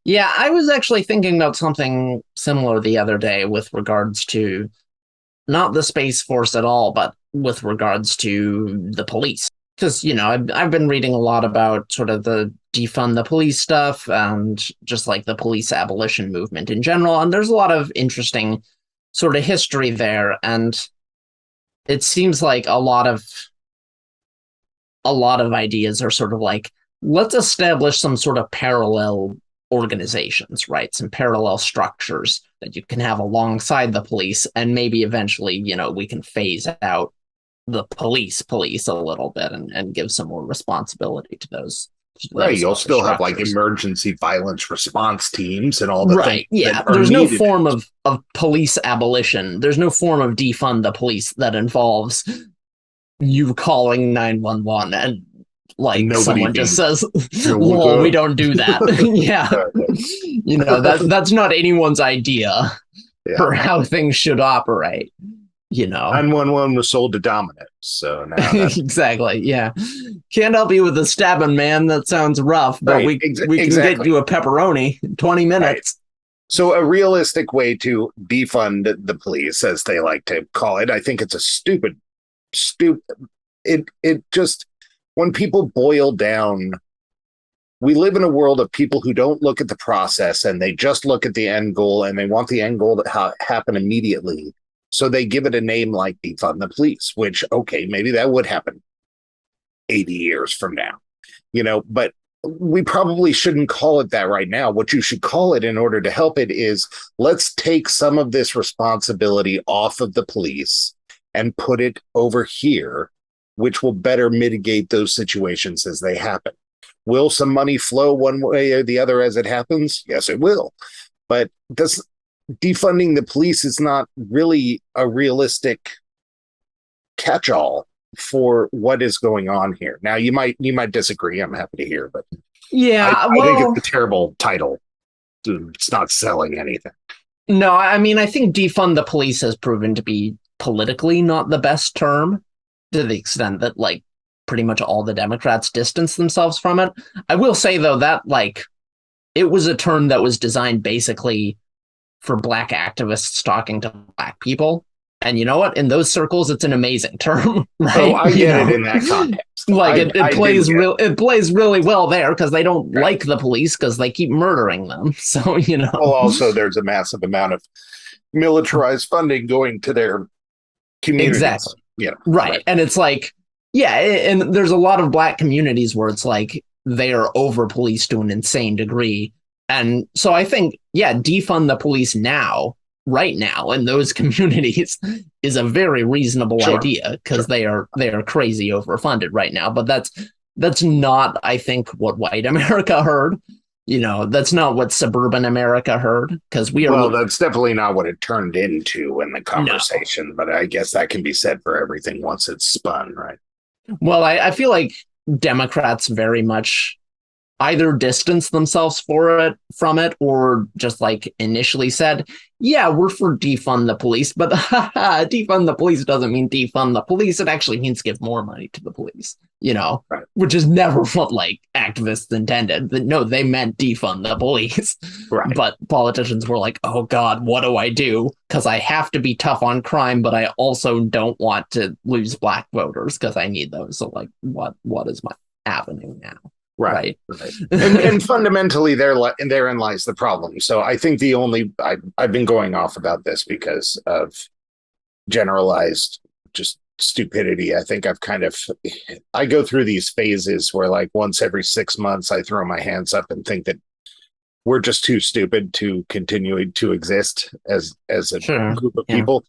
Yeah, I was actually thinking about something similar the other day with regards to not the Space Force at all, but with regards to the police. Because, I've been reading a lot about sort of the defund the police stuff and just like the police abolition movement in general. And there's a lot of interesting sort of history there. And it seems like a lot of ideas are sort of like, let's establish some sort of parallel organizations, right? Some parallel structures that you can have alongside the police, and maybe eventually, we can phase out the police a little bit and give some more responsibility to Right. those You'll other still have like structures. emergency violence response teams and all the things Right. Yeah. that are There's no needed. form of police abolition. There's no form of defund the police that involves you calling 911 and like Nobody someone just being says, lol, we good. don't do that. Yeah. That's not anyone's idea Yeah. for how things should operate, you know. 911 was sold to Dominic. So now that Exactly. Yeah. Can't help you with the stabbing, man. That sounds rough, but right, we can get exactly. you a pepperoni in 20 Right. minutes. So a realistic way to defund the police, as they like to call it, I think it's a stupid. It just when people boil down, we live in a world of people who don't look at the process and they just look at the end goal and they want the end goal to happen immediately. So they give it a name like defund the police, which, okay, maybe that would happen 80 years from now, but we probably shouldn't call it that right now. What you should call it in order to help it is let's take some of this responsibility off of the police and put it over here, which will better mitigate those situations as they happen. Will some money flow one way or the other as it happens? Yes, it will. But defunding the police is not really a realistic catch-all for what is going on here. Now, you might disagree. I'm happy to hear, but Yeah, I think it's well, a terrible title. It's not selling anything. no, I mean, I think defund the police has proven to be politically not the best term to the extent that, like, pretty much all the Democrats distance themselves from it. I will say, though, that, like, it was a term that was designed basically for black activists talking to black people. And you know what? In those circles, it's an amazing term, Oh, right? I get it in that context. Like it plays do get it plays really well there because they don't like the police because they keep murdering them. So well, also, there's a massive amount of militarized funding going to their communities. exactly right. And it's like, yeah, and there's a lot of black communities where it's like they are over policed to an insane degree. And so I think, yeah, defund the police right now in those communities is a very reasonable Sure, idea because sure. they are crazy overfunded right now. But that's not, I think, what white America heard. That's not what suburban America heard because we Well, are that's definitely not what it turned into in the no. conversation, but I guess that can be said for everything once it's spun, right? Well, I feel like Democrats very much either distance themselves from it or just like initially said, yeah, we're for defund the police, but defund the police doesn't mean defund the police. It actually means give more money to the police, Right. which is never what like activists intended. No, they meant defund the police. Right. But politicians were like, oh God, what do I do? Because I have to be tough on crime, but I also don't want to lose black voters because I need those. So like, what is my avenue now? Right. Right. Right. And fundamentally, therein lies the problem. So I think I've been going off about this because of generalized just stupidity. I think I go through these phases where like once every 6 months I throw my hands up and think that we're just too stupid to continue to exist as a Sure. group of Yeah. people.